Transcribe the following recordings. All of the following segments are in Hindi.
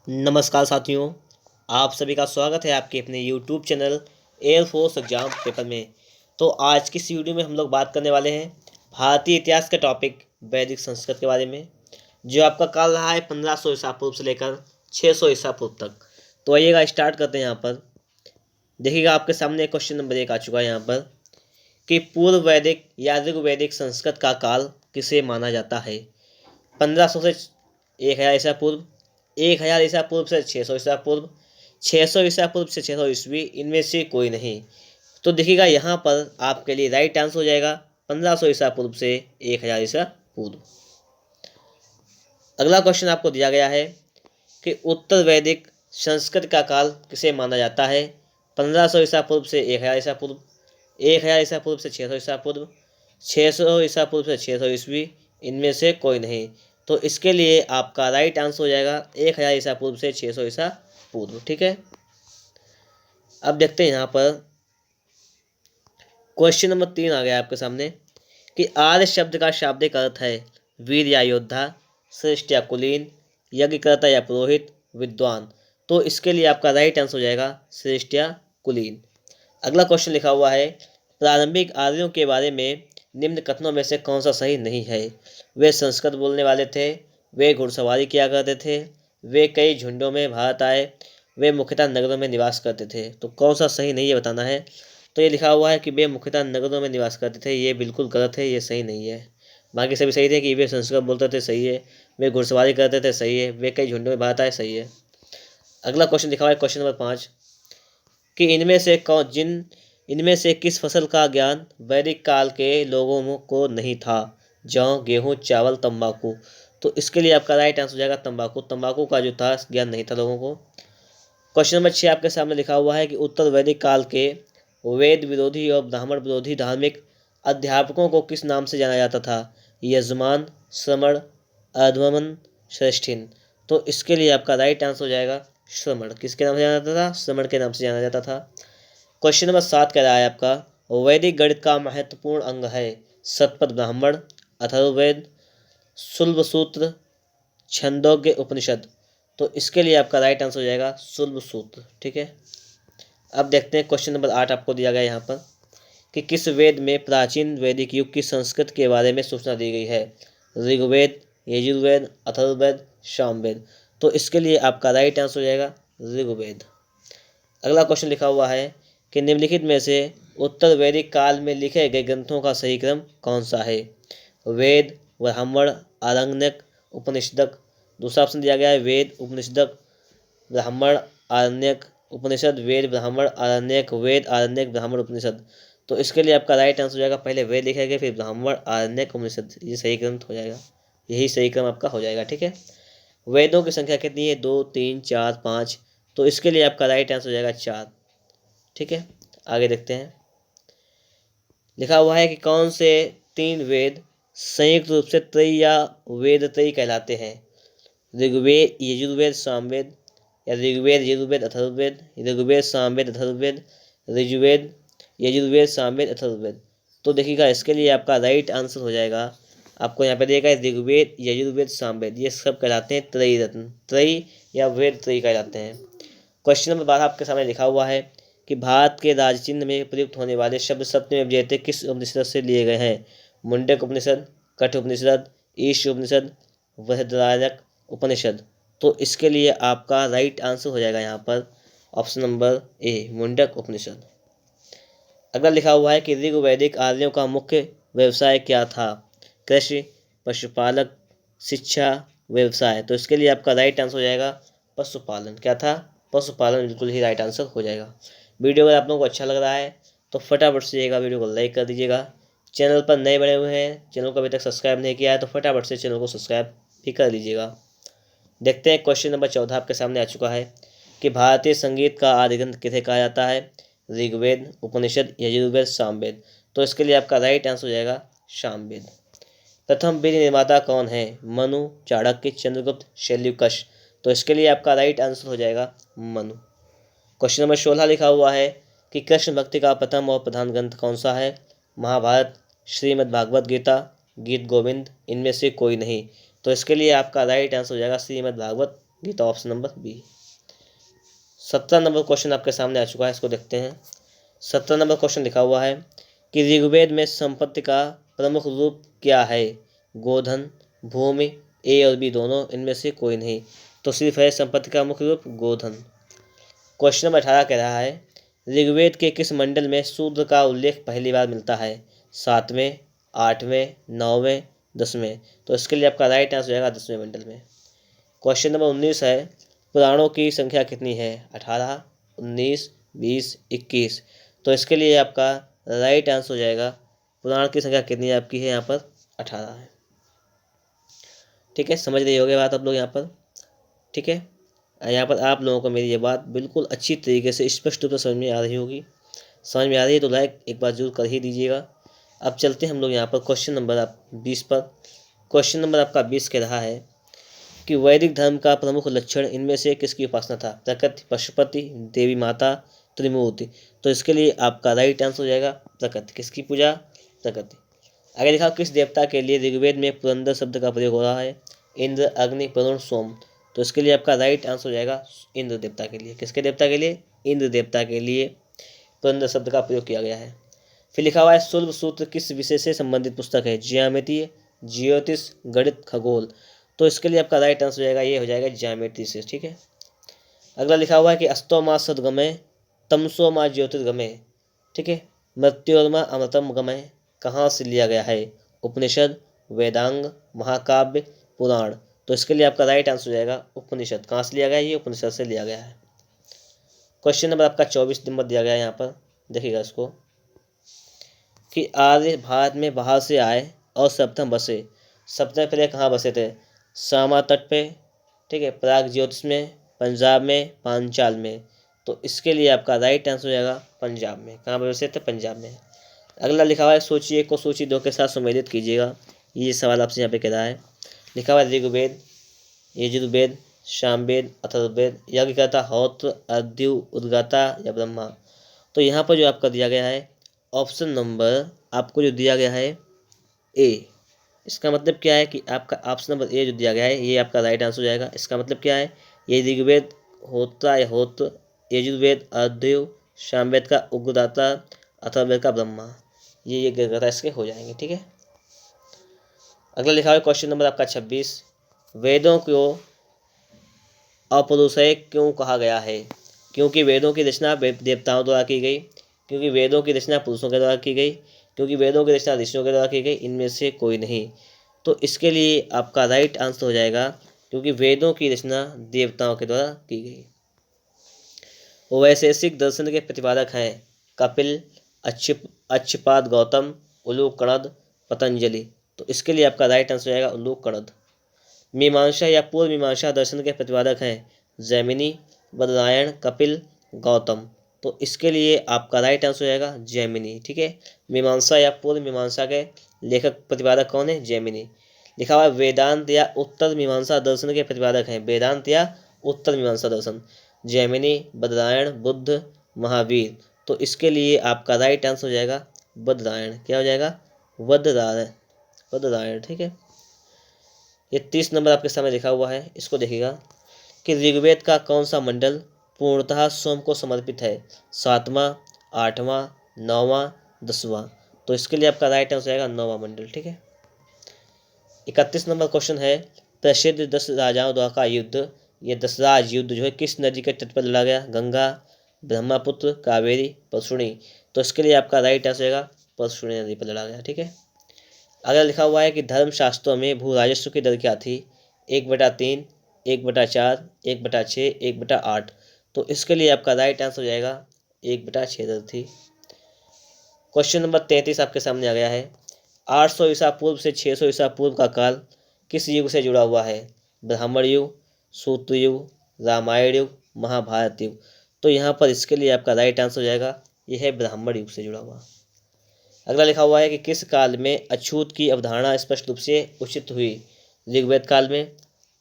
नमस्कार साथियों, आप सभी का स्वागत है आपके अपने YouTube channel air force exam paper में। तो आज की इस वीडियो में हम लोग बात करने वाले हैं भारतीय इतिहास का टॉपिक वैदिक संस्कृत के बारे में, जो आपका काल रहा है 1500 ईसा पूर्व से लेकर 600 ईसा पूर्व तक। तो आइएगा स्टार्ट करते हैं। यहाँ पर देखिएगा, आपके सामने क्वेश्चन नंबर 1 आ चुका है यहाँ पर कि पूर्व वैदिक या ऋग्वैदिक संस्कृत का काल किसे माना जाता है। 1500 से 1000 ईसा पूर्व, 1000 ईसा पूर्व से 600 ईसा पूर्व, 600 ईसा पूर्व से 600 ईस्वी, इनमें से कोई नहीं। तो देखिएगा, यहाँ पर आपके लिए राइट आंसर हो जाएगा 1500 ईसा पूर्व से 1000 ईसा पूर्व। अगला क्वेश्चन आपको दिया गया है कि उत्तर वैदिक संस्कृत का काल किसे माना जाता है। 1500 ईसा पूर्व से 1000 ईसा पूर्व, 1000 ईसा पूर्व से 600 ईसा पूर्व, 600 ईसा पूर्व से 600 ईस्वी, इनमें से कोई नहीं। तो इसके लिए आपका राइट आंसर हो जाएगा 1000 ईसा पूर्व से 600 ईसा पूर्व। ठीक है, अब देखते हैं यहाँ पर क्वेश्चन नंबर 3 आ गया आपके सामने कि आर्य शब्द का शाब्दिक अर्थ है वीर या योद्धा, श्रेष्ठ या कुलीन, यज्ञकर्ता या पुरोहित, विद्वान। तो इसके लिए आपका राइट आंसर हो जाएगा श्रेष्ठ या कुलीन। अगला क्वेश्चन लिखा हुआ है प्रारंभिक आर्यों के बारे में निम्न कथनों में से कौन सा सही नहीं है। वे संस्कृत बोलने वाले थे, वे घुड़सवारी किया करते थे, वे कई झुंडों में भारत आए, वे मुख्यतः नगरों में निवास करते थे। तो कौन सा सही नहीं है बताना है। तो ये लिखा हुआ है कि वे मुख्यतः नगरों में निवास करते थे, ये बिल्कुल गलत है, ये सही नहीं है। बाकी सभी सही थे कि वे संस्कृत बोलते थे, सही है। वे घुड़सवारी करते थे, सही है। वे कई झुंडों में भारत आए, सही है। अगला क्वेश्चन लिखा हुआ है क्वेश्चन नंबर 5 कि इनमें से किस फसल का ज्ञान वैदिक काल के लोगों को नहीं था। जौ, गेहूँ, चावल, तंबाकू। तो इसके लिए आपका राइट आंसर हो जाएगा तंबाकू। तंबाकू का जो था ज्ञान नहीं था लोगों को। क्वेश्चन नंबर 6 आपके सामने लिखा हुआ है कि उत्तर वैदिक काल के वेद विरोधी और ब्राह्मण विरोधी धार्मिक अध्यापकों को किस नाम से जाना जाता था। यजमान, श्रमण, अध्वर्मन, श्रेष्ठिन। तो इसके लिए आपका राइट आंसर हो जाएगा श्रमण। किसके नाम से जाना जाता था? श्रमण के नाम से जाना जाता था। क्वेश्चन नंबर 7 कह रहा है आपका वैदिक गणित का महत्वपूर्ण अंग है शतपथ ब्राह्मण, अथर्ववेद, शुल्ब सूत्र, छंदोग्य उपनिषद। तो इसके लिए आपका राइट आंसर हो जाएगा शुल्ब सूत्र। ठीक है, अब देखते हैं क्वेश्चन नंबर 8 आपको दिया गया यहाँ पर कि किस वेद में प्राचीन वैदिक युग की संस्कृत के बारे में सूचना दी गई है। ऋग्वेद, यजुर्वेद, अथर्ववेद, सामवेद। तो इसके लिए आपका राइट आंसर हो जाएगा ऋग्वेद। अगला क्वेश्चन लिखा हुआ है कि निम्नलिखित में से उत्तर वैदिक काल में लिखे गए ग्रंथों का सही क्रम कौन सा है। वेद, ब्राह्मण, आरण्यक, उपनिषदक। दूसरा ऑप्शन दिया गया है वेद, उपनिषदक, ब्राह्मण, आरण्यक, उपनिषद, वेद, ब्राह्मण, आरण्यक, वेद, आरण्यक, ब्राह्मण, उपनिषद। तो इसके लिए आपका राइट आंसर हो जाएगा पहले वेद लिखेंगे, फिर ब्राह्मण, आरण्यक, उपनिषद। ये सही क्रम हो जाएगा, यही सही क्रम आपका हो जाएगा। ठीक है, वेदों की संख्या कितनी है? 2, 3, 4, 5। तो इसके लिए आपका राइट आंसर हो जाएगा 4। ठीक है, आगे देखते हैं। लिखा हुआ है कि कौन से 3 वेद संयुक्त रूप से त्रयी या वेदत्रयी कहलाते हैं। ऋग्वेद, यजुर्वेद, सामवेद, या ऋग्वेद, यजुर्वेद, अथर्ववेद, ऋग्वेद, सामवेद, अथर्ववेद, ऋग्वेद, यजुर्वेद, सामवेद, अथर्ववेद। तो देखिएगा, इसके लिए आपका राइट आंसर हो जाएगा, आपको यहाँ पे देखा है ऋग्वेद, यजुर्वेद, सामवेद, ये सब कहलाते हैं त्रयी रत्न, त्रयी या वेद त्रयी कहलाते हैं। क्वेश्चन नंबर 12 आपके सामने लिखा हुआ है कि भारत के राजचिन्ह में प्रयुक्त होने वाले शब्द सप्तमी विजयते किस उपनिषद से लिए गए हैं। मुंडक उपनिषद, कठ उपनिषद, ईश उपनिषद, बृहदारण्यक उपनिषद। तो इसके लिए आपका राइट आंसर हो जाएगा यहाँ पर ऑप्शन नंबर ए, मुंडक उपनिषद। अगला लिखा हुआ है कि ऋग्वैदिक आर्यों का मुख्य व्यवसाय क्या था। कृषि, पशुपालक, शिक्षा, व्यवसाय। तो इसके लिए आपका राइट आंसर हो जाएगा पशुपालन। क्या था? पशुपालन, बिल्कुल ही राइट आंसर हो जाएगा। वीडियो अगर आप लोगों को अच्छा लग रहा है तो फटाफट से जाइएगा, वीडियो को लाइक कर दीजिएगा। चैनल पर नए बने हुए हैं, चैनल को अभी तक सब्सक्राइब नहीं किया है तो फटाफट से चैनल को सब्सक्राइब भी कर लीजिएगा। देखते हैं क्वेश्चन नंबर 14 आपके सामने आ चुका है कि भारतीय संगीत का आदि ग्रंथ किसे कहा जाता है। ऋग्वेद, उपनिषद, यजुर्वेद, सामवेद। तो इसके लिए आपका राइट आंसर हो जाएगा सामवेद। प्रथम वेद निर्माता कौन है। मनु, चाणक्य, चंद्रगुप्त, शैल्युकश। तो इसके लिए आपका राइट आंसर हो जाएगा मनु। क्वेश्चन नंबर 16 लिखा हुआ है कि कृष्ण भक्ति का प्रथम और प्रधान ग्रंथ कौन सा है। महाभारत, श्रीमद् भागवत गीता, गीत गोविंद, इनमें से कोई नहीं। तो इसके लिए आपका राइट आंसर हो जाएगा Shrimad Bhagavad Gita, option number B. 17 number question आपके सामने आ चुका है, इसको देखते हैं। 17 नंबर क्वेश्चन लिखा हुआ है कि ऋग्वेद में संपत्ति का प्रमुख रूप क्या है? गोधन, भूमि, ए और बी दोनों, इनमें से कोई नहीं। तो सिर्फ है संपत्ति का मुख्य रूप गोधन। क्वेश्चन नंबर 18 कह रहा है ऋग्वेद के किस मंडल में शूद्र का उल्लेख पहली बार मिलता है? 7वें, 8वें, 9वें, 10वें। तो इसके लिए आपका राइट आंसर हो जाएगा 10वें मंडल में। क्वेश्चन नंबर 19 है पुराणों की संख्या कितनी है? 18, 19, 20, 21। तो इसके लिए आपका राइट आंसर हो जाएगा पुराण की संख्या कितनी है आपकी है यहाँ पर 18 है। ठीक है, समझ रही होगी बात आप लोग यहाँ पर। ठीक है, यहाँ पर आप लोगों को मेरी ये बात बिल्कुल अच्छी तरीके से स्पष्ट रूप से समझ में आ रही होगी। समझ में आ रही है तो लाइक एक बार जरूर कर ही दीजिएगा। अब चलते हैं हम लोग यहाँ पर क्वेश्चन नंबर 20 पर। क्वेश्चन नंबर आपका 20 कह रहा है कि वैदिक धर्म का प्रमुख लक्षण इनमें से किसकी उपासना था? प्रकृति, पशुपति, देवी माता, त्रिमूर्ति। तो इसके लिए आपका राइट आंसर हो जाएगा प्रकृति। किसकी पूजा? प्रकृति। आगे लिखा किस देवता के लिए ऋग्वेद में पुरंदर शब्द का प्रयोग हो रहा है? इंद्र, अग्नि, वरुण, सोम। तो इसके लिए आपका राइट आंसर हो जाएगा इंद्र देवता के लिए। किसके देवता के लिए? इंद्र देवता के लिए पुरंदर शब्द का प्रयोग किया गया है। फिर लिखा हुआ है शुल्ब सूत्र किस विषय से संबंधित पुस्तक है? ज्यामिति, ज्योतिष, गणित, खगोल। तो इसके लिए आपका राइट आंसर हो जाएगा ये हो जाएगा ज्यामिति से। ठीक है, अगला लिखा हुआ है कि अस्तो माँ सदगमय, तमसो माँ ज्योतिर्गमय। ठीक है, मृत्योर्मा अमृतम गमय कहाँ से लिया गया है? उपनिषद, वेदांग, महाकाव्य, पुराण। तो इसके लिए आपका राइट आंसर हो जाएगा उपनिषद। कहाँ से लिया गया है? ये उपनिषद से लिया गया है। क्वेश्चन नंबर आपका 24 नंबर दिया गया है यहाँ पर, देखिएगा इसको कि आर्य भारत में बाहर से आए और सर्वप्रथम बसे। सबसे पहले कहाँ बसे थे? सामा तट पे, ठीक है, प्राग ज्योतिष में, पंजाब में, पांचाल में। तो इसके लिए आपका राइट आंसर हो जाएगा पंजाब में। कहाँ पर बसे थे? पंजाब में। अगला लिखा हुआ है सूची 1 को सूची 2 के साथ सुमेलित कीजिएगा। ये सवाल आपसे यहाँ पे कह रहा है। लिखा हुआ है ऋग्वेद, यजुर्वेद, सामवेद, अथर्ववेद, यज्ञकर्ता, होत्र, अद्यु, उद्गाता या ब्रह्मा। तो यहाँ पर जो आपका दिया गया है ऑप्शन नंबर आपको जो दिया गया है ए। इसका मतलब क्या है कि आपका ऑप्शन नंबर ए जो दिया गया है ये आपका राइट आंसर हो जाएगा। इसका मतलब क्या है? ये ऋग्वेद होता या होत्र, यजुर्वेद अद्यु, सामवेद का उग्रदाता, अथर्ववेद का ब्रह्मा। ये यज्ञकर्ता इसके हो जाएंगे। ठीक है, अगला लिखा हुआ क्वेश्चन नंबर आपका 26 वेदों को अपौरुषेय क्यों कहा गया है? क्योंकि वेदों की रचना देवताओं द्वारा की गई, क्योंकि वेदों की रचना पुरुषों के द्वारा की गई, क्योंकि वेदों की रचना ऋषियों के द्वारा की गई, इनमें से कोई नहीं। तो इसके लिए आपका राइट आंसर हो जाएगा क्योंकि वेदों की रचना देवताओं के द्वारा की गई। वैशेषिक दर्शन के प्रतिपादक हैं कपिल, अच्छपाद गौतम, उलूक कणद, पतंजलि। तो इसके लिए आपका राइट आंसर हो जाएगा उलूक कणद। मीमांसा या पूर्व मीमांसा दर्शन के प्रतिपादक हैं जैमिनी, बदरायण, कपिल, गौतम। तो इसके लिए आपका राइट आंसर हो जाएगा जैमिनी। ठीक है, मीमांसा या पूर्व मीमांसा के लेखक प्रतिपादक कौन है? जैमिनी। लिखा हुआ है वेदांत या उत्तर मीमांसा दर्शन के प्रतिपादक हैं वेदांत या उत्तर मीमांसा दर्शन जैमिनी, बदरायण, बुद्ध, महावीर। तो इसके लिए आपका राइट आंसर हो जाएगा बदरायण। क्या हो जाएगा? बदरायण। ठीक है, ये 30 नंबर आपके सामने लिखा हुआ है, इसको देखिएगा कि ऋग्वेद का कौन सा मंडल पूर्णतः सोम को समर्पित है? 7वां, 8वां, 9वां, 10वां। तो इसके लिए आपका राइट आंसर आएगा 9वां मंडल। ठीक है, 31 नंबर क्वेश्चन है प्रसिद्ध 10 राजाओं द्वारा का युद्ध, ये 10 राज युद्ध जो है किस नदी के तट पर लड़ा गया? गंगा, ब्रह्मपुत्र, कावेरी, परशुणी। तो इसके लिए आपका राइट आंसर आएगा परशुणी नदी पर लड़ा गया। ठीक है, अगर लिखा हुआ है कि धर्मशास्त्रों में भू राजस्व की दर क्या थी? 1/3, 1/4, 1/6, 1/8। तो इसके लिए आपका राइट आंसर हो जाएगा 1/6 दर थी। क्वेश्चन नंबर 33 आपके सामने आ गया है 800 ईसा पूर्व से 600 ईसा पूर्व का काल किस युग से जुड़ा हुआ है? ब्राह्मण युग, सूत्र युग, रामायण युग, महाभारत युग। तो यहाँ पर इसके लिए आपका राइट आंसर हो जाएगा यह है ब्राह्मण युग से जुड़ा हुआ। अगला लिखा हुआ है कि किस काल में अछूत की अवधारणा स्पष्ट रूप से उचित हुई? ऋग्वेद काल में,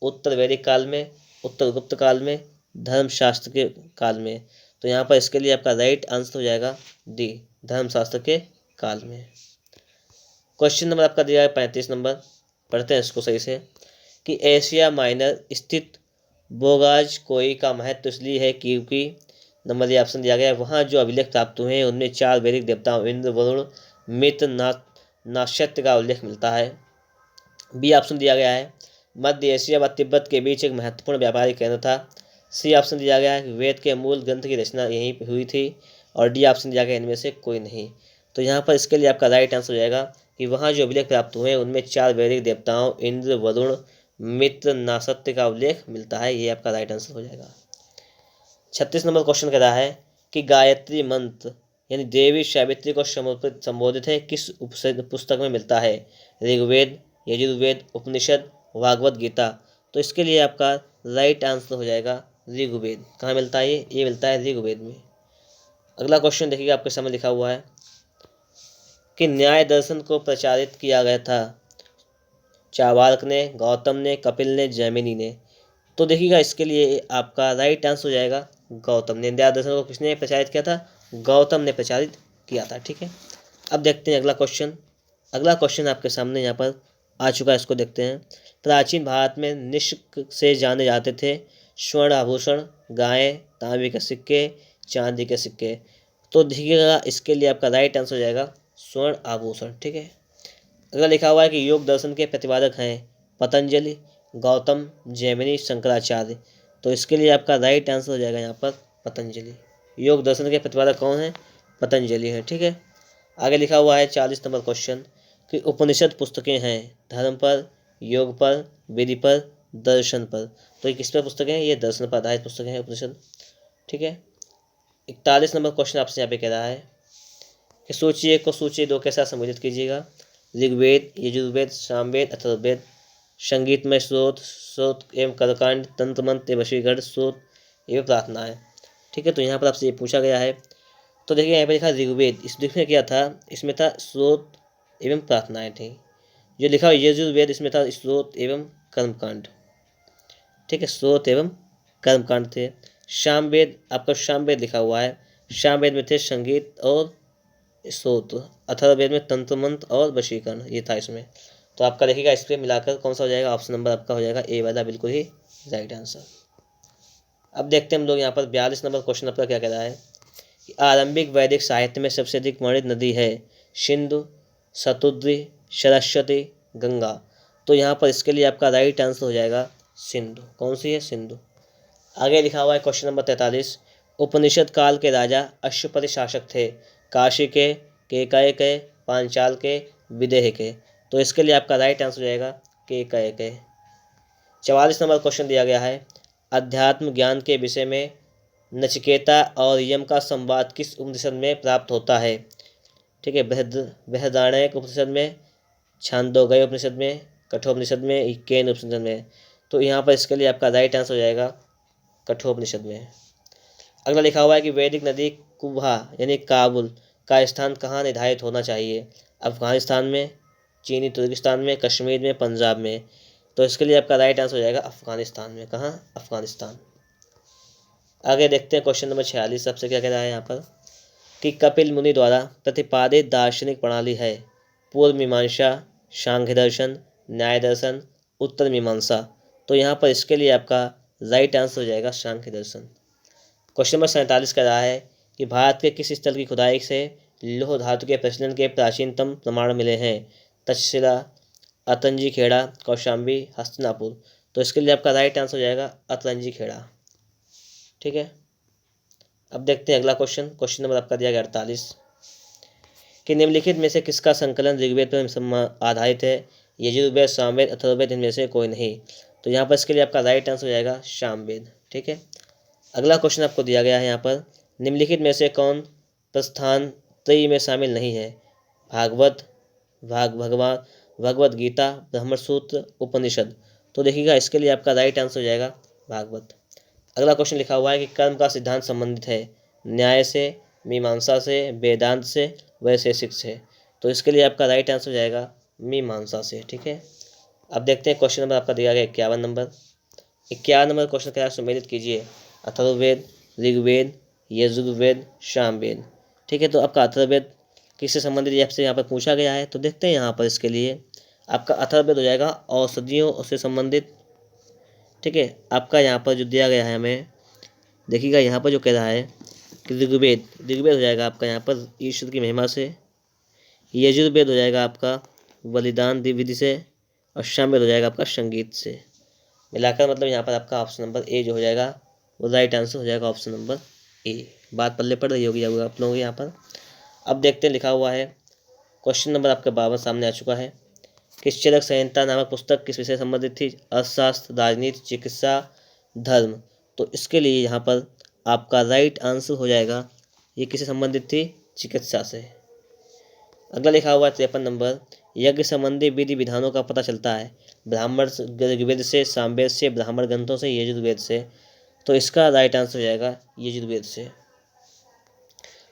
उत्तर वैदिक काल में, उत्तर गुप्त काल में, धर्मशास्त्र के काल में। तो यहाँ पर इसके लिए आपका राइट आंसर हो जाएगा डी, धर्मशास्त्र के काल में। क्वेश्चन नंबर आपका दिया है 35 नंबर, पढ़ते हैं इसको सही से कि एशिया माइनर स्थित बोगाज कोई का महत्व इसलिए है क्योंकि नंबर ये ऑप्शन दिया गया है, वहाँ जो अभिलेख प्राप्त हुए हैं उनमें 4 वैदिक देवताओं इंद्र, वरुण, मित्र, नाक्षत्र का उल्लेख मिलता है। बी ऑप्शन दिया गया है, मध्य एशिया व तिब्बत के बीच एक महत्वपूर्ण व्यापारिक केंद्र था। सी ऑप्शन दिया गया है, वेद के मूल ग्रंथ की रचना यहीं पर हुई थी। और डी ऑप्शन दिया गया इनमें से कोई नहीं। तो यहाँ पर इसके लिए आपका राइट आंसर हो जाएगा कि वहाँ जो अभिलेख प्राप्त हुए हैं उनमें 4 वैदिक देवताओं इंद्र, वरुण, मित्र, नासत्य का उल्लेख मिलता है। ये आपका राइट आंसर हो जाएगा। 36 नंबर क्वेश्चन कह रहा है कि गायत्री मंत्र यानी देवी सावित्री को समर्पित संबोधित है किस पुस्तक में मिलता है? ऋग्वेद, यजुर्वेद, उपनिषद, भागवत गीता। तो इसके लिए आपका राइट आंसर हो जाएगा ऋग्वेद। कहाँ मिलता है ये मिलता है ऋग्वेद में। अगला क्वेश्चन देखिएगा, आपके सामने लिखा हुआ है कि न्याय दर्शन को प्रचारित किया गया था चावार्क ने, गौतम ने, कपिल ने, जैमिनी ने। तो देखिएगा इसके लिए आपका राइट आंसर हो जाएगा गौतम ने। न्याय दर्शन को किसने प्रचारित किया था? गौतम ने प्रचारित किया था। ठीक है, अब देखते हैं अगला क्वेश्चन। अगला क्वेश्चन आपके सामने यहाँ पर आ चुका है, इसको देखते हैं। प्राचीन भारत में निष्क से जाने जाते थे स्वर्ण आभूषण, गायें, तांबे के सिक्के, चांदी के सिक्के। तो देखिएगा इसके लिए आपका राइट आंसर हो जाएगा स्वर्ण आभूषण। ठीक है, अगर लिखा हुआ है कि योग दर्शन के प्रतिपादक हैं पतंजलि, गौतम, जैमिनी, शंकराचार्य। तो इसके लिए आपका राइट आंसर हो जाएगा यहाँ पर पतंजलि। योग दर्शन के प्रतिपादक कौन है? पतंजलि हैं। ठीक है, आगे लिखा हुआ है 40 नंबर क्वेश्चन कि उपनिषद पुस्तकें हैं धर्म पर, योग पर, विधि पर, दर्शन पर। तो ये किस पर पुस्तकें हैं? ये दर्शन पर आधारित पुस्तकें हैं उपनिषद। ठीक है, 41 नंबर क्वेश्चन आपसे यहाँ पे कह रहा है कि सूची 1 को सूची 2 के साथ संबोधित कीजिएगा। ऋग्वेद, यजुर्वेद, सामवेद, अथर्ववेद। संगीत में स्रोत एवं कर्मकांड, तंत्र मंत्र, वशीकरण, स्रोत एवं प्रार्थना है। ठीक है, तो यहाँ पर आपसे ये पूछा गया है। तो देखिए यहाँ पर लिखा ऋग्वेद, इस में क्या था? इसमें था स्रोत एवं प्रार्थनाएं थी। जो लिखा यजुर्वेद, इसमें था स्रोत एवं कर्मकांड। ठीक है, स्रोत एवं कर्मकांड थे। सामवेद, आपका सामवेद लिखा हुआ है, सामवेद में थे संगीत और स्रोत। अथर्ववेद में तंत्र मंत्र और वशीकरण, ये था इसमें। तो आपका देखिएगा इस पर मिलाकर कौन सा हो जाएगा? ऑप्शन नंबर आपका हो जाएगा ए वाला, बिल्कुल ही राइट आंसर। अब देखते हैं हम लोग यहाँ पर 42 नंबर क्वेश्चन आपका क्या कह रहा है कि आरंभिक वैदिक साहित्य में सबसे अधिक वर्णित नदी है सिंधु, शतुद्री, सरस्वती, गंगा। तो यहाँ पर इसके लिए आपका राइट आंसर हो जाएगा सिंधु। कौन सी है? सिंधु। आगे लिखा हुआ है क्वेश्चन नंबर 43, उपनिषद काल के राजा अश्वपति शासक थे काशी के, केकय के, पांचाल के, विदेह के। तो इसके लिए आपका राइट आंसर हो जाएगा केकय के। 44 नंबर क्वेश्चन दिया गया है, अध्यात्म ज्ञान के विषय में नचिकेता और यम का संवाद किस उपनिषद में प्राप्त होता है? ठीक है, बृहदारण्यक उपनिषद में, छांदोग्य उपनिषद में, कठोपनिषद में, केन उपनिषद में। तो यहाँ पर इसके लिए आपका राइट आंसर हो जाएगा कठोपनिषद में। अगला लिखा हुआ है कि वैदिक नदी कुब्हा यानी काबुल का स्थान कहाँ निर्धारित होना चाहिए? अफगानिस्तान में, चीनी तुर्किस्तान में, कश्मीर में, पंजाब में। तो इसके लिए आपका राइट आंसर हो जाएगा अफगानिस्तान में। कहाँ? अफगानिस्तान। आगे देखते हैं क्वेश्चन नंबर 46 सबसे क्या कह रहा है यहाँ पर कि कपिल मुनि द्वारा प्रतिपादित दार्शनिक प्रणाली है पूर्व मीमांसा, सांख्य दर्शन, न्याय दर्शन, उत्तर मीमांसा। तो यहाँ पर इसके लिए आपका राइट आंसर हो जाएगा सांख्य दर्शन। क्वेश्चन नंबर 47 कह रहा है कि भारत के किस स्थल की खुदाई से लौह धातु के प्रचलन के प्राचीनतम प्रमाण मिले हैं? तक्षशिला, अतरंजी खेड़ा, कौशाम्बी, हस्तिनापुर। तो इसके लिए आपका राइट आंसर हो जाएगा अतरंजी खेड़ा। ठीक है, अब देखते हैं अगला क्वेश्चन। क्वेश्चन नंबर आपका दिया गया 48 कि निम्नलिखित में से किसका संकलन ऋग्वेद पर आधारित है? यजुर्वेद, सामवेद, अथर्ववेद, इनमें से कोई नहीं। तो यहाँ पर इसके लिए आपका राइट आंसर हो जाएगा सामवेद। ठीक है, अगला क्वेश्चन आपको दिया गया है यहाँ पर, निम्नलिखित में से कौन प्रस्थान त्रयी में शामिल नहीं है? भागवत, भगवत गीता, ब्रह्मसूत्र, उपनिषद। तो देखिएगा इसके लिए आपका राइट आंसर हो जाएगा भागवत। अगला क्वेश्चन लिखा हुआ है कि कर्म का सिद्धांत संबंधित है न्याय से, मीमांसा से, वेदांत से, वैशेषिक से। तो इसके लिए आपका राइट आंसर हो जाएगा मीमांसा से। ठीक है, अब देखते हैं क्वेश्चन नंबर आपका दिया गया 51 नंबर। 51 नंबर क्वेश्चन के साथ सम्मिलित कीजिए अथर्ववेद, ऋग्वेद, यजुर्वेद, सामवेद। ठीक है, तो आपका अथर्ववेद किससे संबंधित आपसे यहाँ पर पूछा गया है। तो देखते हैं यहाँ पर इसके लिए आपका अथर्ववेद हो जाएगा औषधियों से संबंधित, ठीक है। आपका यहाँ पर जो दिया गया है हमें, देखिएगा यहाँ पर जो कह रहा है कि ऋग्वेद, ऋग्वेद हो जाएगा आपका यहाँ पर ईश्वर की महिमा से, यजुर्वेद हो जाएगा आपका बलिदान विधि से, और सामवेद हो जाएगा आपका संगीत से। मिलाकर मतलब यहाँ पर आपका ऑप्शन नंबर ए जो हो जाएगा वो राइट आंसर हो जाएगा, ऑप्शन नंबर ए। बात पल्ले पड़ रही होगी आप लोगों के यहाँ पर। अब देखते हैं लिखा हुआ है क्वेश्चन नंबर आपके 52 सामने आ चुका है। किस चरक संहिता नामक पुस्तक किस विषय से संबंधित थी? अर्थशास्त्र, राजनीति, चिकित्सा, धर्म। तो इसके लिए यहाँ पर आपका राइट आंसर हो जाएगा, ये किससे संबंधित थी? चिकित्सा से। अगला लिखा हुआ है 53 नंबर, यज्ञ संबंधी विधि विधानों का पता चलता है ब्राह्मण ऋग्वेद से, सामवेद से, ब्राह्मण ग्रंथों से, यजुर्वेद से। तो इसका राइट आंसर हो जाएगा यजुर्वेद से।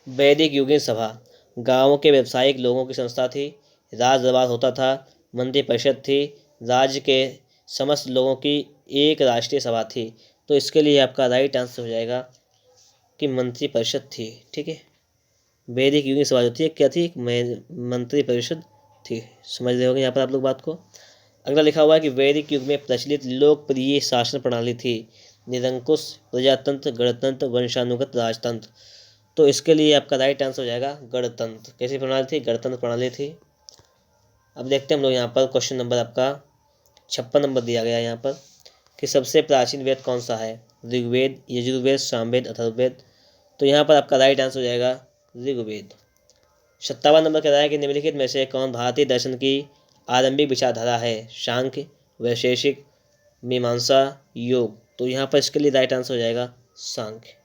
वैदिक युगीन सभा गांवों के व्यावसायिक लोगों की संस्था थी, राज दरबार होता था, मंत्री परिषद थी, राज्य के समस्त लोगों की एक राष्ट्रीय सभा थी। तो इसके लिए आपका राइट आंसर हो जाएगा कि मंत्री परिषद थी। ठीक है, वैदिक युगीन सभा जो थी क्या थी? एक मंत्री परिषद थी। समझ रहे होंगे यहाँ पर आप लोग बात को। अगला लिखा हुआ है कि वैदिक युग में प्रचलित लोकप्रिय शासन प्रणाली थी निरंकुश, प्रजातंत्र, गणतंत्र, वंशानुगत राजतंत्र। तो इसके लिए आपका राइट आंसर हो जाएगा गणतंत्र। कैसी प्रणाली थी? गणतंत्र प्रणाली थी। अब देखते हैं हम लोग यहाँ पर क्वेश्चन नंबर आपका 56 नंबर दिया गया है यहाँ पर कि सबसे प्राचीन वेद कौन सा है? ऋग्वेद, यजुर्वेद, सामवेद, अथर्ववेद। तो यहाँ पर आपका राइट आंसर हो जाएगा ऋग्वेद। 57 नंबर कह रहा है कि निम्नलिखित में से कौन भारतीय दर्शन की आरंभिक विचारधारा है? सांख्य, वैशेषिक, मीमांसा, योग। तो यहाँ पर इसके लिए राइट आंसर हो जाएगा सांख्य।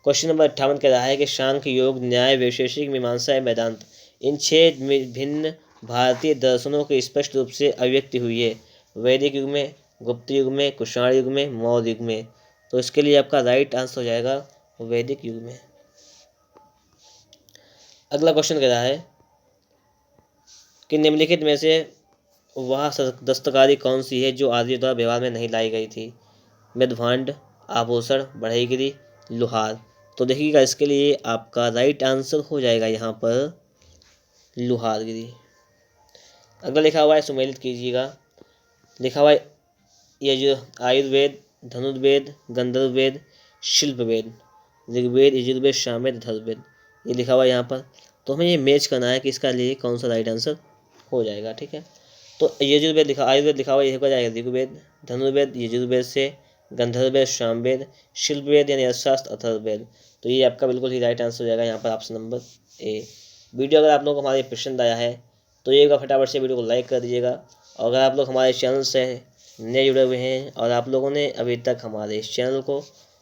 क्वेश्चन नंबर 58 कह रहा है कि सांख्य, योग, न्याय, वैशेषिक, मीमांसा या वेदांत, इन 6 भिन्न भारतीय दर्शनों की स्पष्ट रूप से अभिव्यक्ति हुई है वैदिक युग में, गुप्त युग में, कुषाण युग में, मौर्य युग में। तो इसके लिए आपका राइट आंसर हो जाएगा वैदिक युग में। अगला क्वेश्चन कह रहा है कि निम्नलिखित में से वह दस्तकारी कौन सी है जो आर्यों द्वारा व्यवहार में नहीं लाई गई थी? मृदभांड, आभूषण, बढ़ईगिरी, लुहार। तो देखिएगा इसके लिए आपका राइट आंसर हो जाएगा यहाँ पर लुहारगिरी। अगला लिखा हुआ है सुमेलित कीजिएगा। लिखा हुआ है ये जो आयुर्वेद, धनुर्वेद, गंधर्ववेद, शिल्पवेद, ऋग्वेद, यजुर्वेद, सामवेद, अथर्ववेद। ये लिखा हुआ है यहाँ पर। तो हमें ये मैच करना है कि इसका लिए कौन सा राइट आंसर हो जाएगा। ठीक है, तो यजुर्वेद लिखा, आयुर्वेद लिखा हुआ ये हो जाएगा ऋग्वेद, धनुर्वेद यजुर्वेद से, गंधर्ववेद सामवेद, शिल्पवेद यानी अर्थशास्त्र अथर्ववेद। तो ये आपका बिल्कुल ही राइट आंसर हो जाएगा यहाँ पर ऑप्शन नंबर ए। वीडियो अगर आप लोगों को हमारे पसंद आया है तो ये फटाफट से वीडियो को लाइक कर दीजिएगा। और अगर आप लोग हमारे चैनल से नए जुड़े हुए हैं और आप लोगों ने अभी तक हमारे इस चैनल को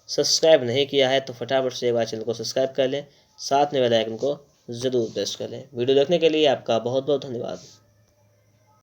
सब्सक्राइब नहीं किया है तो फटाफट से एक बार चैनल को सब्सक्राइब कर लें, साथ में बेल आइकन को ज़रूर प्रेस कर लें। वीडियो देखने के लिए आपका बहुत बहुत धन्यवाद।